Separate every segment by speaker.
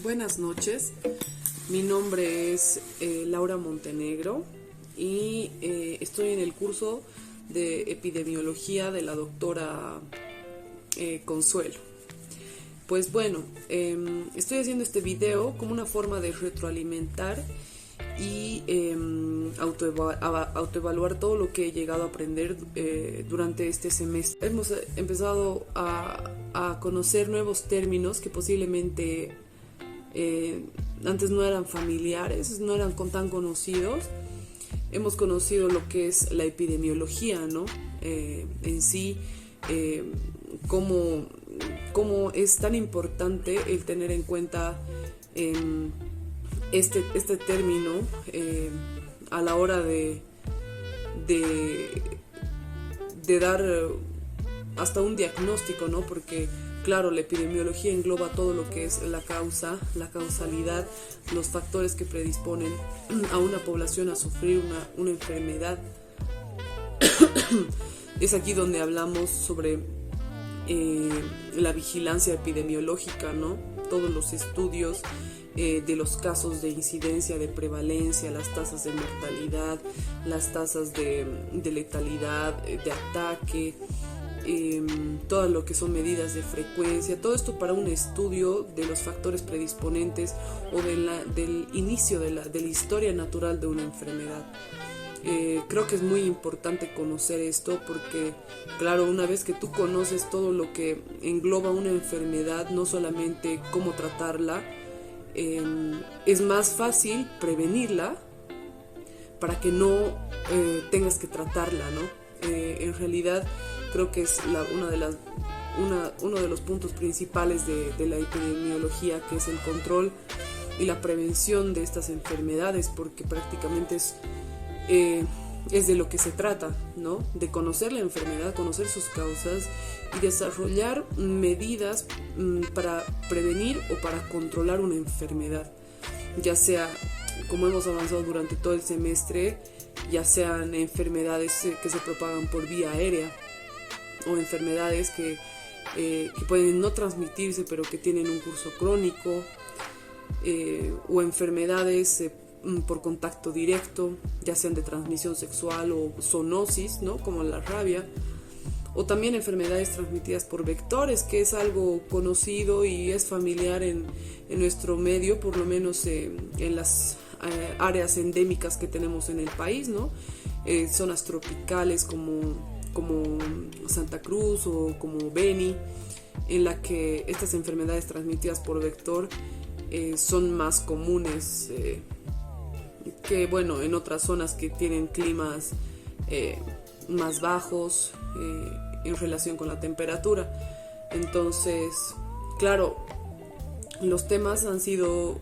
Speaker 1: Buenas noches, mi nombre es Laura Montenegro y estoy en el curso de epidemiología de la doctora Consuelo. Pues bueno, estoy haciendo este video como una forma de retroalimentar y autoevaluar todo lo que he llegado a aprender durante este semestre. Hemos empezado a conocer nuevos términos que posiblemente antes no eran familiares, no eran tan conocidos. Hemos conocido lo que es la epidemiología, ¿no? En sí, cómo es tan importante el tener en cuenta este término a la hora de dar hasta un diagnóstico, ¿no? Porque claro, la epidemiología engloba todo lo que es la causa, la causalidad, los factores que predisponen a una población a sufrir una enfermedad. Es aquí donde hablamos sobre la vigilancia epidemiológica, ¿no? Todos los estudios de los casos de incidencia, de prevalencia, las tasas de mortalidad, las tasas de letalidad, de ataque, todo lo que son medidas de frecuencia, todo esto para un estudio de los factores predisponentes o del inicio de la historia natural de una enfermedad. Creo que es muy importante conocer esto porque, claro, una vez que tú conoces todo lo que engloba una enfermedad, no solamente cómo tratarla, es más fácil prevenirla para que no tengas que tratarla, ¿no? En realidad creo que es uno de los puntos principales de la epidemiología, que es el control y la prevención de estas enfermedades, porque prácticamente es de lo que se trata, ¿no? De conocer la enfermedad, conocer sus causas y desarrollar medidas para prevenir o para controlar una enfermedad, ya sea, como hemos avanzado durante todo el semestre, ya sean enfermedades que se propagan por vía aérea o enfermedades que pueden no transmitirse pero que tienen un curso crónico, o enfermedades por contacto directo, ya sean de transmisión sexual o zoonosis, ¿no? Como la rabia, o también enfermedades transmitidas por vectores, que es algo conocido y es familiar en nuestro medio, por lo menos en las áreas endémicas que tenemos en el país, ¿no? Zonas tropicales como Santa Cruz o como Beni, en la que estas enfermedades transmitidas por vector son más comunes que, bueno, en otras zonas que tienen climas más bajos en relación con la temperatura. Entonces, claro, los temas han sido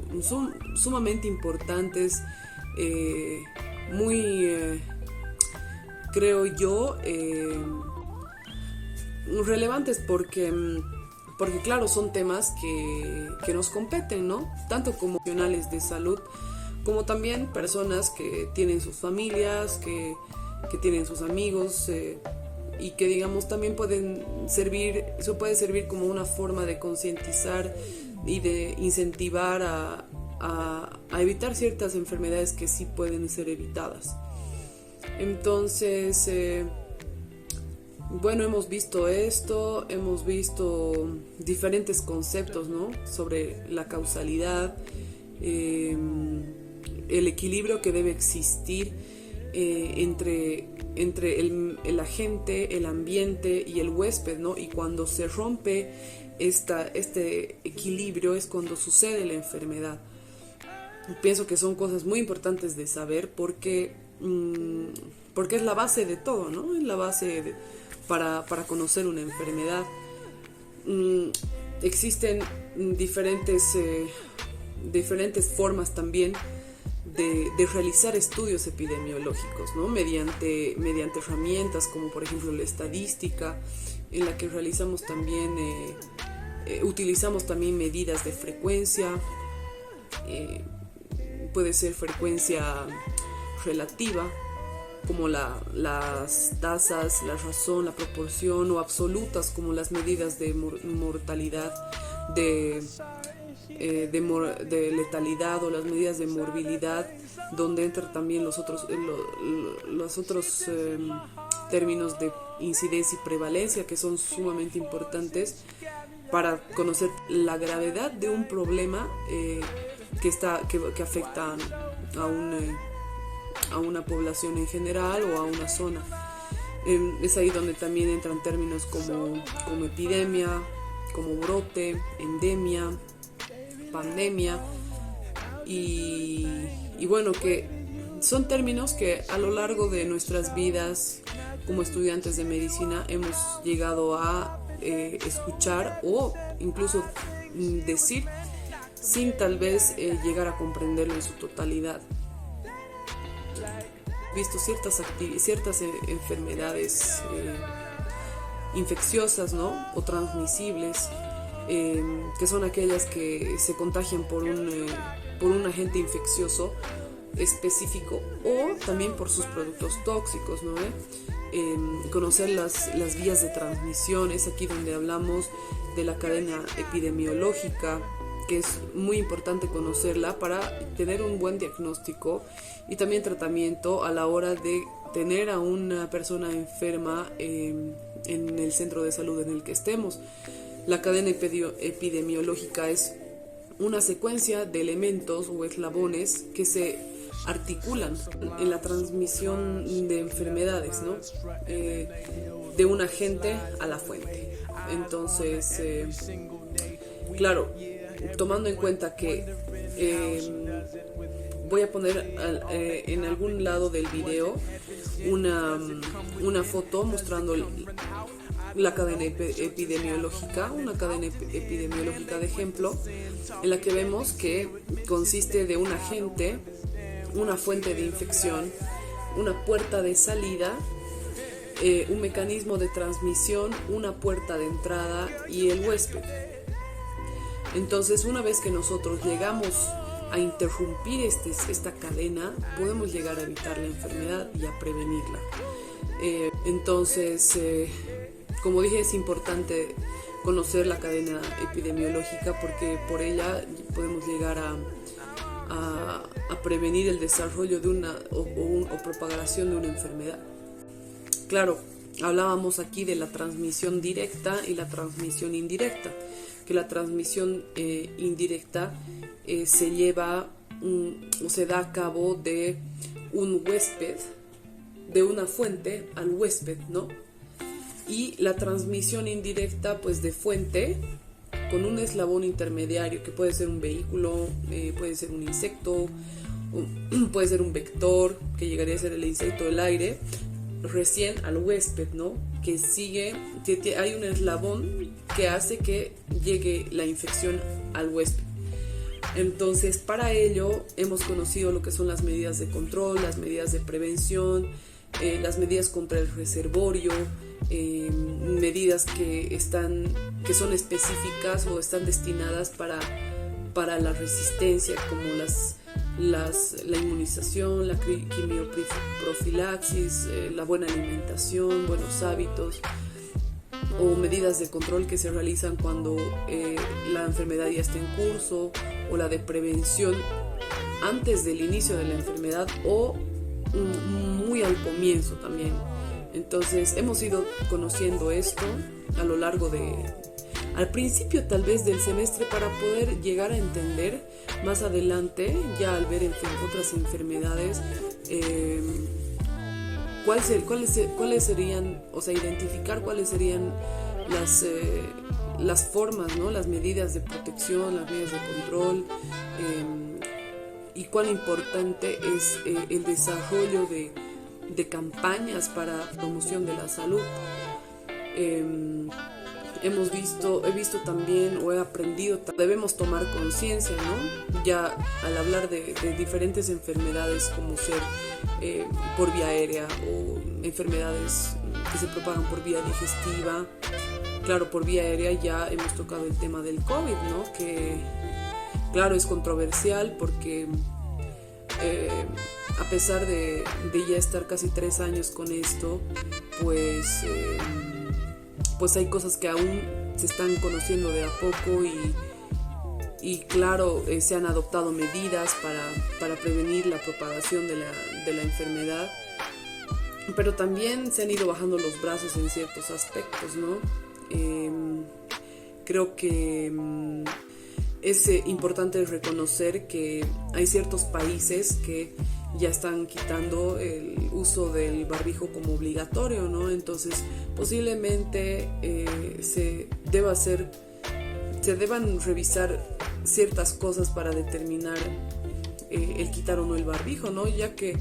Speaker 1: sumamente importantes, muy creo yo relevantes porque claro, son temas que nos competen, ¿no? Tanto como profesionales de salud, como también personas que tienen sus familias, que tienen sus amigos, y que, digamos, también eso puede servir como una forma de concientizar y de incentivar a evitar ciertas enfermedades que sí pueden ser evitadas. Entonces, bueno, hemos visto esto, hemos visto diferentes conceptos, ¿no? Sobre la causalidad, el equilibrio que debe existir entre el agente, el ambiente y el huésped, ¿no? Y cuando se rompe este equilibrio es cuando sucede la enfermedad. Pienso que son cosas muy importantes de saber porque es la base de todo, ¿no? Es la base para conocer una enfermedad. Existen diferentes formas también de realizar estudios epidemiológicos, ¿no? Mediante herramientas como por ejemplo la estadística, en la que realizamos también utilizamos también medidas de frecuencia, puede ser frecuencia relativa, como las tasas, la razón, la proporción, o absolutas como las medidas de mortalidad, de, de letalidad o las medidas de morbilidad, donde entran también los otros términos de incidencia y prevalencia, que son sumamente importantes para conocer la gravedad de un problema que afecta a una población en general o a una zona. Es ahí donde también entran términos como epidemia, como brote, endemia, pandemia, y bueno, que son términos que a lo largo de nuestras vidas como estudiantes de medicina hemos llegado a escuchar o incluso decir sin tal vez llegar a comprenderlo en su totalidad. He visto ciertas enfermedades infecciosas, ¿no? O transmisibles, que son aquellas que se contagian por un agente infeccioso específico o también por sus productos tóxicos, ¿no? Conocer las vías de transmisión, es aquí donde hablamos de la cadena epidemiológica, que es muy importante conocerla para tener un buen diagnóstico y también tratamiento a la hora de tener a una persona enferma en el centro de salud en el que estemos. La cadena epidemiológica es una secuencia de elementos o eslabones que se articulan en la transmisión de enfermedades, ¿no? De un agente a la fuente. Entonces, claro, tomando en cuenta que voy a poner en algún lado del video una foto mostrando la cadena epidemiológica, una cadena epidemiológica de ejemplo, en la que vemos que consiste de un agente, una fuente de infección, una puerta de salida, un mecanismo de transmisión, una puerta de entrada y el huésped. Entonces, una vez que nosotros llegamos a interrumpir esta cadena, podemos llegar a evitar la enfermedad y a prevenirla. Entonces, como dije, es importante conocer la cadena epidemiológica porque por ella podemos llegar a prevenir el desarrollo de una o propagación de una enfermedad. Claro, hablábamos aquí de la transmisión directa y la transmisión indirecta, que la transmisión indirecta se lleva o se da a cabo de un huésped, de una fuente al huésped, ¿no? Y la transmisión indirecta, pues de fuente, con un eslabón intermediario, que puede ser un vehículo, puede ser un insecto, puede ser un vector, que llegaría a ser el insecto del aire, recién al huésped, ¿no? Que hay un eslabón que hace que llegue la infección al huésped. Entonces, para ello hemos conocido lo que son las medidas de control, las medidas de prevención, las medidas contra el reservorio, medidas que son específicas o están destinadas para la resistencia, como la inmunización, la quimioprofilaxis, la buena alimentación, buenos hábitos, o medidas de control que se realizan cuando la enfermedad ya está en curso, o la de prevención antes del inicio de la enfermedad o muy al comienzo también. Entonces hemos ido conociendo esto a lo largo al principio tal vez del semestre, para poder llegar a entender más adelante, ya al ver otras enfermedades, cuáles serían, o sea, identificar cuáles serían las formas, ¿no? Las medidas de protección, las medidas de control, y cuán importante es el desarrollo de campañas para promoción de la salud. He visto también, o he aprendido, debemos tomar conciencia, ¿no? Ya al hablar de diferentes enfermedades, como ser por vía aérea o enfermedades que se propagan por vía digestiva. Claro, por vía aérea ya hemos tocado el tema del COVID, ¿no? Que claro, es controversial porque a pesar de ya estar casi 3 años con esto, pues hay cosas que aún se están conociendo de a poco y claro, se han adoptado medidas para prevenir la propagación de la enfermedad, pero también se han ido bajando los brazos en ciertos aspectos, ¿no? Creo que es importante reconocer que hay ciertos países que ya están quitando el uso del barbijo como obligatorio, ¿no? Entonces, posiblemente se deban revisar ciertas cosas para determinar el quitar o no el barbijo, ¿no? Ya que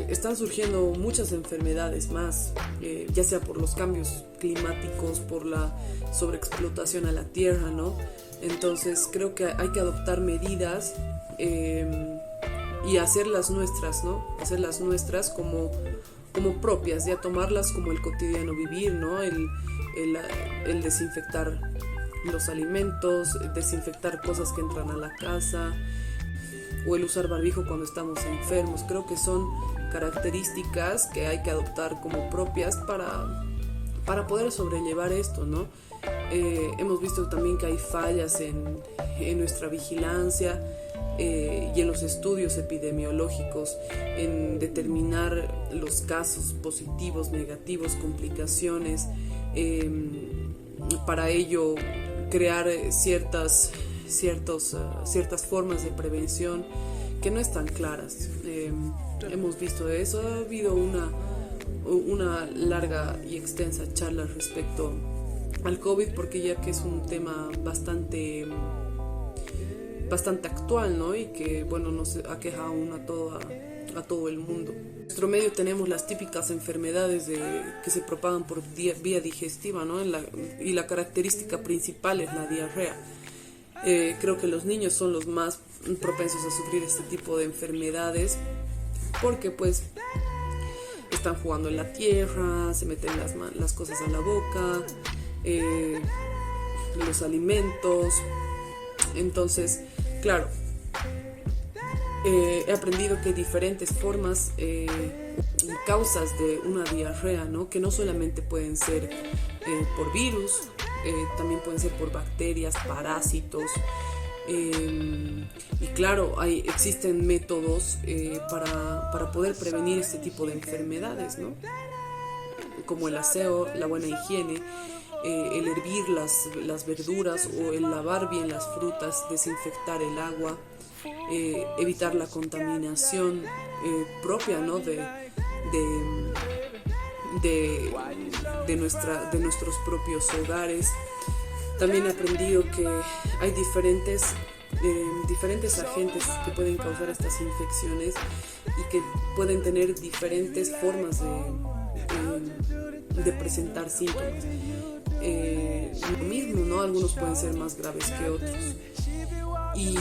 Speaker 1: están surgiendo muchas enfermedades más, ya sea por los cambios climáticos, por la sobreexplotación a la tierra, ¿no? Entonces creo que hay que adoptar medidas y hacerlas nuestras, ¿no? Hacerlas nuestras como propias, ya tomarlas como el cotidiano vivir, ¿no? El desinfectar los alimentos, desinfectar cosas que entran a la casa, o el usar barbijo cuando estamos enfermos. Creo que son características que hay que adoptar como propias para poder sobrellevar esto, ¿no? Hemos visto también que hay fallas en nuestra vigilancia y en los estudios epidemiológicos, en determinar los casos positivos, negativos, complicaciones. Para ello, crear ciertas formas de prevención que no están claras. Hemos visto eso. Ha habido una larga y extensa charla respecto al COVID, porque ya que es un tema bastante actual, ¿no? Y que, bueno, nos aqueja aún a todo el mundo. En nuestro medio tenemos las típicas enfermedades que se propagan por vía digestiva, ¿no? Y la característica principal es la diarrea. Creo que los niños son los más propensos a sufrir este tipo de enfermedades porque pues están jugando en la tierra, se meten las cosas a la boca, los alimentos. Entonces, claro, he aprendido que hay diferentes formas, causas de una diarrea, ¿no? Que no solamente pueden ser por virus, también pueden ser por bacterias, parásitos. Y claro, existen métodos para poder prevenir este tipo de enfermedades, ¿no? Como el aseo, la buena higiene, el hervir las verduras o el lavar bien las frutas, desinfectar el agua, evitar la contaminación propia, ¿no? de nuestros propios hogares. También he aprendido que hay diferentes agentes que pueden causar estas infecciones y que pueden tener diferentes formas de presentar síntomas. Lo mismo, ¿no? Algunos pueden ser más graves que otros. Y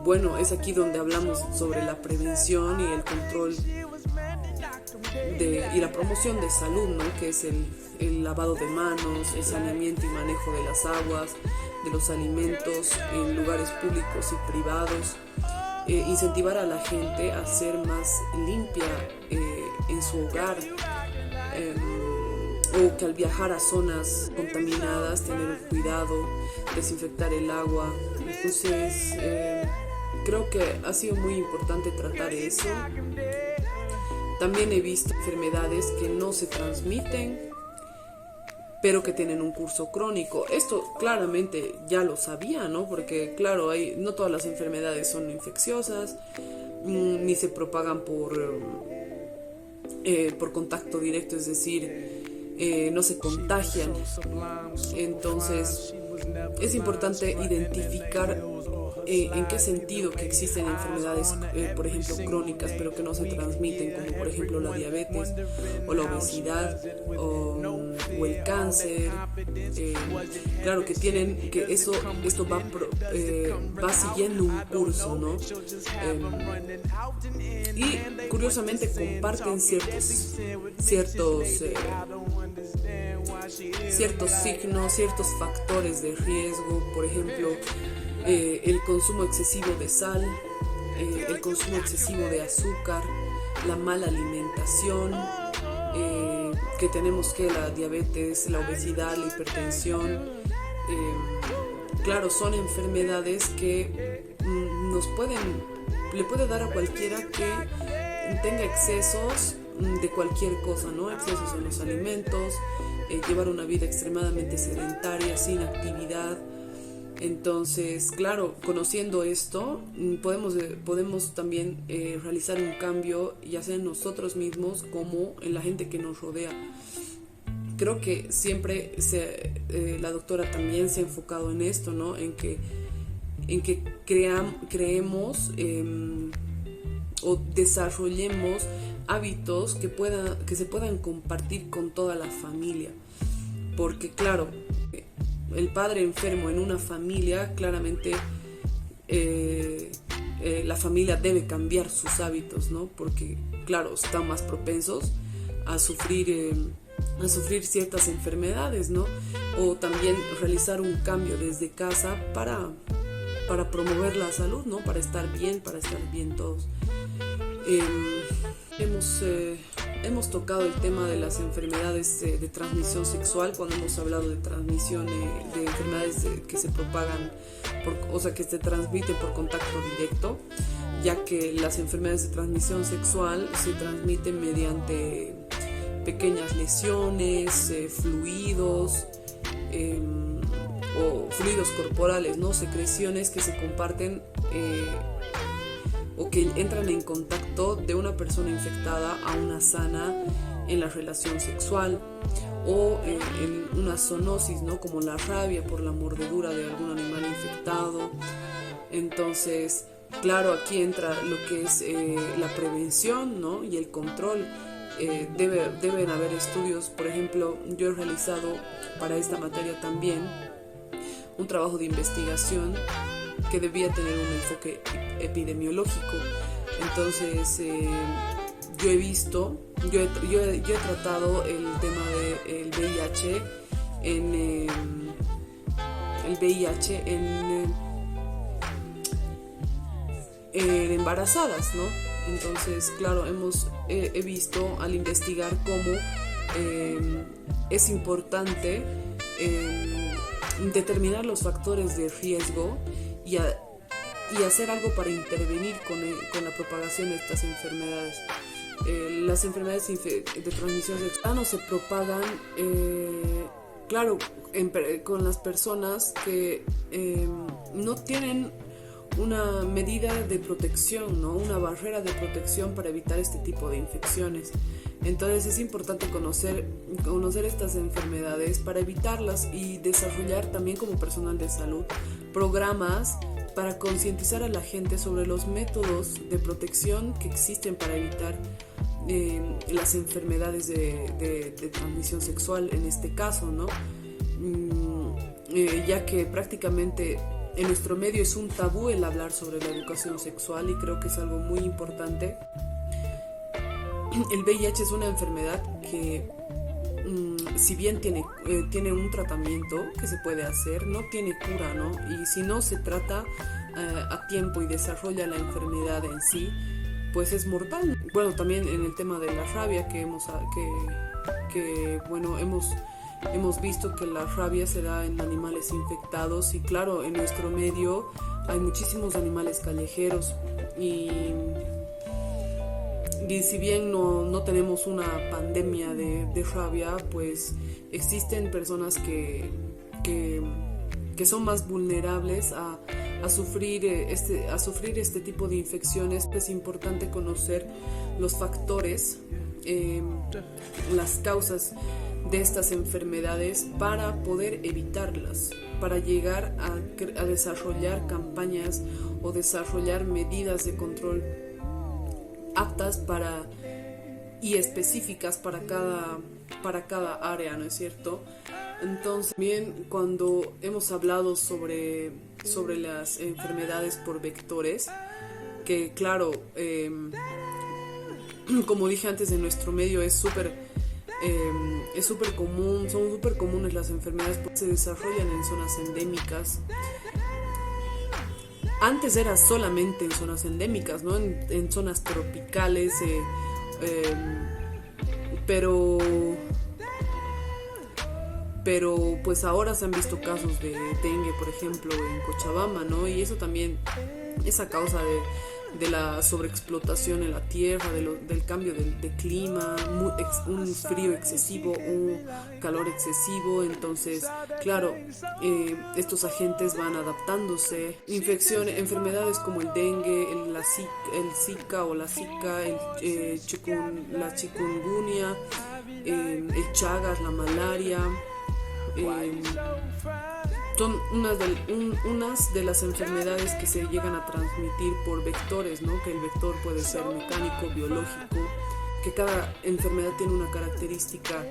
Speaker 1: bueno, es aquí donde hablamos sobre la prevención y el control y la promoción de salud, ¿no? Que es el lavado de manos, el saneamiento y manejo de las aguas, de los alimentos en lugares públicos y privados. Incentivar a la gente a ser más limpia en su hogar, o que al viajar a zonas contaminadas tener cuidado, desinfectar el agua. Entonces creo que ha sido muy importante tratar eso. También he visto enfermedades que no se transmiten, pero que tienen un curso crónico. Esto claramente ya lo sabía, ¿no? Porque claro, no todas las enfermedades son infecciosas, ni se propagan por contacto directo, es decir, no se contagian. Entonces es importante identificar en qué sentido que existen enfermedades, por ejemplo, crónicas, pero que no se transmiten, como por ejemplo la diabetes o la obesidad o el cáncer. Claro que esto va siguiendo un curso, ¿no? Y curiosamente comparten ciertos signos, ciertos factores de riesgo. Por ejemplo, el consumo excesivo de sal, el consumo excesivo de azúcar, la mala alimentación, que tenemos que la diabetes, la obesidad, la hipertensión, claro, son enfermedades que le puede dar a cualquiera que tenga excesos de cualquier cosa, ¿no? Excesos en los alimentos, llevar una vida extremadamente sedentaria, sin actividad. Entonces, claro, conociendo esto, podemos también realizar un cambio, ya sea en nosotros mismos como en la gente que nos rodea. Creo que siempre la doctora también se ha enfocado en esto, ¿no? En que creemos o desarrollemos hábitos que se puedan compartir con toda la familia. Porque claro, el padre enfermo en una familia, claramente la familia debe cambiar sus hábitos, ¿no? Porque claro, están más propensos a sufrir ciertas enfermedades, ¿no? O también realizar un cambio desde casa para promover la salud, ¿no? Para estar bien todos. Hemos tocado el tema de las enfermedades de transmisión sexual cuando hemos hablado de transmisión de enfermedades que se propagan, que se transmiten por contacto directo, ya que las enfermedades de transmisión sexual se transmiten mediante pequeñas lesiones, fluidos o fluidos corporales, ¿no? Secreciones que se comparten o que entran en contacto de una persona infectada a una sana en la relación sexual, o en una zoonosis, ¿no? Como la rabia por la mordedura de algún animal infectado. Entonces, claro, aquí entra lo que es la prevención, ¿no? Y el control. Deben haber estudios. Por ejemplo, yo he realizado para esta materia también un trabajo de investigación que debía tener un enfoque epidemiológico. Entonces, yo he tratado el tema del VIH en embarazadas, ¿no? Entonces, claro, he visto al investigar cómo es importante determinar los factores de riesgo y hacer algo para intervenir con la propagación de estas enfermedades. Las enfermedades de transmisión sexual no se propagan, claro, con las personas que no tienen una medida de protección, ¿no? Una barrera de protección para evitar este tipo de infecciones. Entonces es importante conocer estas enfermedades para evitarlas y desarrollar también como personal de salud programas para concientizar a la gente sobre los métodos de protección que existen para evitar las enfermedades de transmisión sexual en este caso, ¿no? Ya que prácticamente en nuestro medio es un tabú el hablar sobre la educación sexual, y creo que es algo muy importante. El VIH es una enfermedad que, si bien tiene un tratamiento que se puede hacer, no tiene cura, ¿no? Y si no se trata a tiempo y desarrolla la enfermedad en sí, pues es mortal. Bueno, también en el tema de la rabia hemos visto que la rabia se da en animales infectados, y claro, en nuestro medio hay muchísimos animales callejeros, y si bien no tenemos una pandemia de rabia, pues existen personas que son más vulnerables a sufrir este tipo de infecciones. Es importante conocer los factores, las causas de estas enfermedades para poder evitarlas, para llegar a desarrollar campañas o desarrollar medidas de control aptas y específicas para cada área, ¿no es cierto? Entonces, también cuando hemos hablado sobre las enfermedades por vectores, que claro, como dije antes, en nuestro medio es súper común, son súper comunes las enfermedades porque se desarrollan en zonas endémicas. Antes era solamente en zonas endémicas, ¿no? En zonas tropicales, pero pero pues ahora se han visto casos de dengue, por ejemplo, en Cochabamba, ¿no? Y eso también es a causa de la sobreexplotación en la tierra, del cambio de clima, un frío excesivo, un calor excesivo. Entonces, claro, estos agentes van adaptándose. Enfermedades como el dengue, el Zika o la Zika, la chikungunya, el Chagas, la malaria. Son unas de las enfermedades que se llegan a transmitir por vectores, ¿no? Que el vector puede ser mecánico, biológico, que cada enfermedad tiene una característica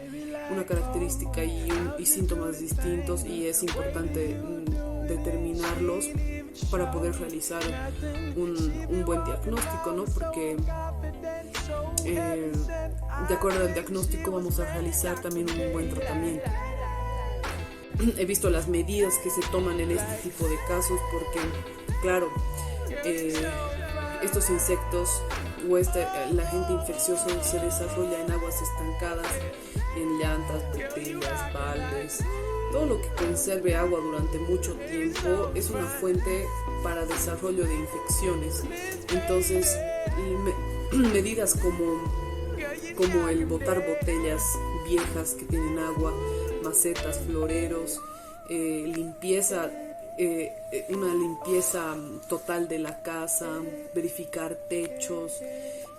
Speaker 1: y síntomas distintos, y es importante determinarlos para poder realizar un buen diagnóstico, ¿no? Porque de acuerdo al diagnóstico vamos a realizar también un buen tratamiento. He visto las medidas que se toman en este tipo de casos porque, claro, estos insectos o el agente infeccioso se desarrolla en aguas estancadas, en llantas, botellas, baldes. Todo lo que conserve agua durante mucho tiempo es una fuente para desarrollo de infecciones. Entonces, medidas como el botar botellas viejas que tienen agua, macetas, floreros, una limpieza total de la casa, verificar techos,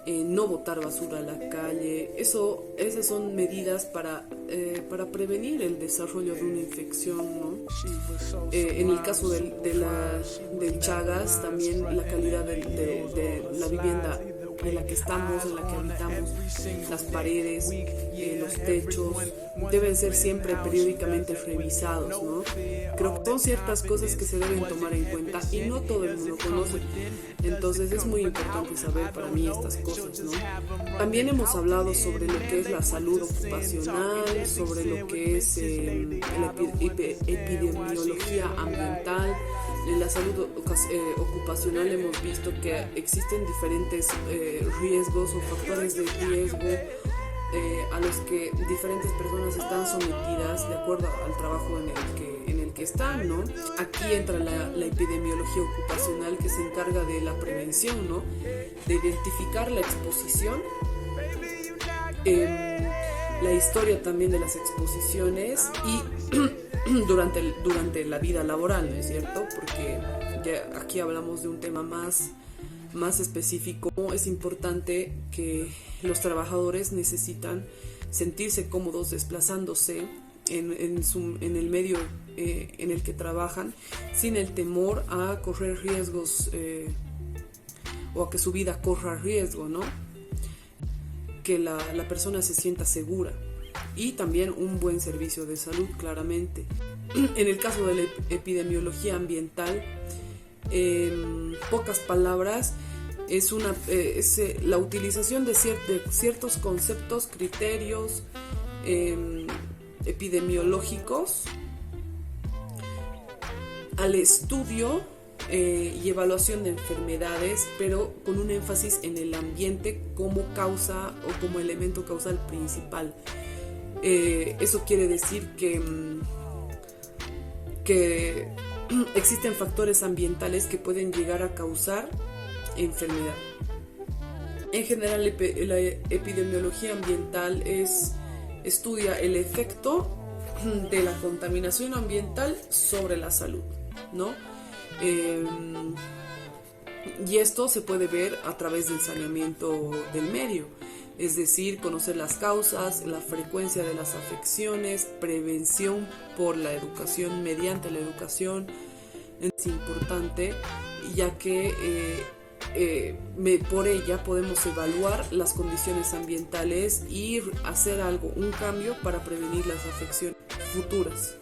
Speaker 1: no botar basura a la calle. Esas son medidas para prevenir el desarrollo de una infección, ¿no? En el caso del Chagas, también la calidad de la vivienda en la que estamos, en la que habitamos, las paredes, los techos, deben ser siempre periódicamente revisados, ¿no? Creo que son ciertas cosas que se deben tomar en cuenta y no todo el mundo conoce. Entonces es muy importante saber para mí estas cosas, ¿no? También hemos hablado sobre lo que es la salud ocupacional, sobre lo que es la epidemiología ambiental. En la salud ocupacional hemos visto que existen diferentes riesgos o factores de riesgo a los que diferentes personas están sometidas de acuerdo al trabajo en el que están, ¿no? Aquí entra la epidemiología ocupacional, que se encarga de la prevención, ¿no? De identificar la exposición, la historia también de las exposiciones y durante la vida laboral, ¿no es cierto? Porque ya aquí hablamos de un tema más específico. Es importante que los trabajadores necesitan sentirse cómodos desplazándose en el medio en el que trabajan, sin el temor a correr riesgos o a que su vida corra riesgo, ¿no? Que la persona se sienta segura, y también un buen servicio de salud, claramente. En el caso de la epidemiología ambiental, en pocas palabras, es la utilización de ciertos conceptos, criterios epidemiológicos al estudio y evaluación de enfermedades, pero con un énfasis en el ambiente como causa o como elemento causal principal. Eso quiere decir que existen factores ambientales que pueden llegar a causar enfermedad. En general, la epidemiología ambiental estudia el efecto de la contaminación ambiental sobre la salud, ¿no? Y esto se puede ver a través del saneamiento del medio, es decir, conocer las causas, la frecuencia de las afecciones, prevención por la educación, mediante la educación. Es importante, ya que por ella podemos evaluar las condiciones ambientales y hacer un cambio para prevenir las afecciones futuras.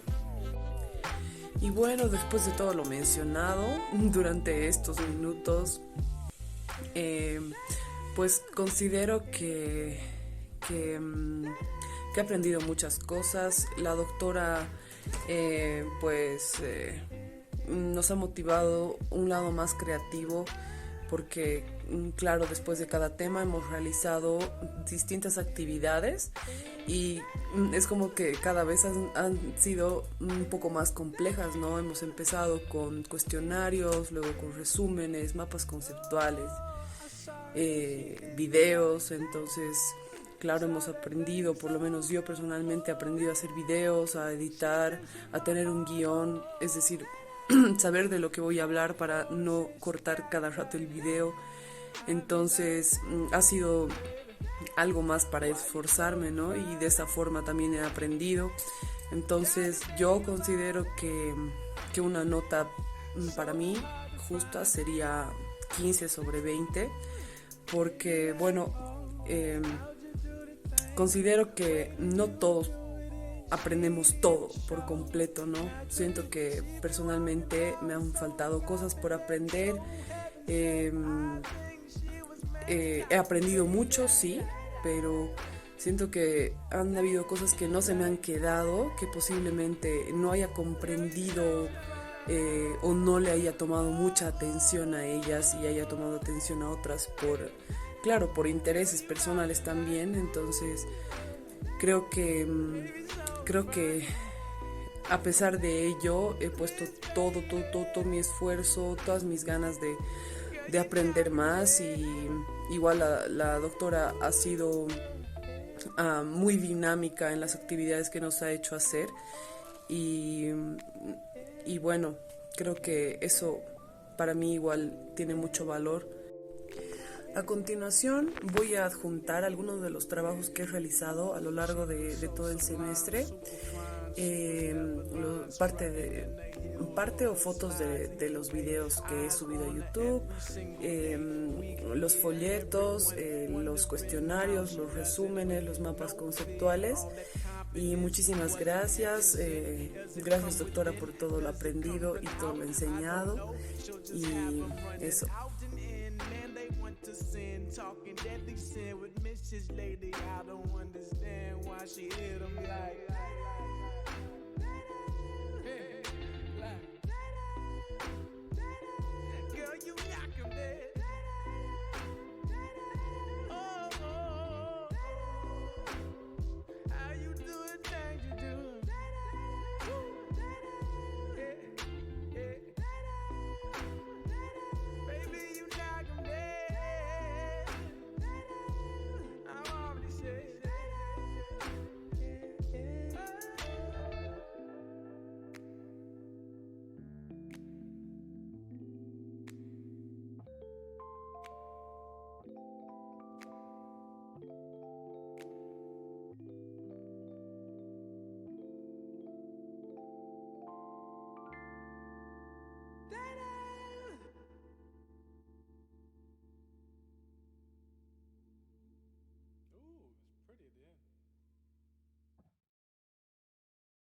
Speaker 1: Y bueno, después de todo lo mencionado durante estos minutos, pues considero que he aprendido muchas cosas. La doctora nos ha motivado un lado más creativo porque claro, después de cada tema hemos realizado distintas actividades y es como que cada vez han sido un poco más complejas, ¿no? Hemos empezado con cuestionarios, luego con resúmenes, mapas conceptuales, videos. Entonces claro, hemos aprendido, por lo menos yo personalmente he aprendido a hacer videos, a editar, a tener un guión, es decir, saber de lo que voy a hablar para no cortar cada rato el video. Entonces ha sido algo más para esforzarme, ¿no? Y de esa forma también he aprendido. Entonces yo considero que una nota para mí justa sería 15/20, porque bueno, considero que no todos aprendemos todo por completo, ¿no? Siento que personalmente me han faltado cosas por aprender. He aprendido mucho, sí, pero siento que han habido cosas que no se me han quedado, que posiblemente no haya comprendido, o no le haya tomado mucha atención a ellas y haya tomado atención a otras claro, por intereses personales también. Entonces creo que a pesar de ello he puesto todo mi esfuerzo, todas mis ganas de aprender más. Y igual la doctora ha sido muy dinámica en las actividades que nos ha hecho hacer y bueno, creo que eso para mí igual tiene mucho valor. A continuación voy a adjuntar algunos de los trabajos que he realizado a lo largo de todo el semestre. Parte o fotos de los videos que he subido a YouTube, los folletos, los cuestionarios, los resúmenes, los mapas conceptuales. Y muchísimas gracias, gracias doctora por todo lo aprendido y todo lo enseñado. Y eso. Talking deadly sin with Mrs. Lady, I don't understand why she hit him like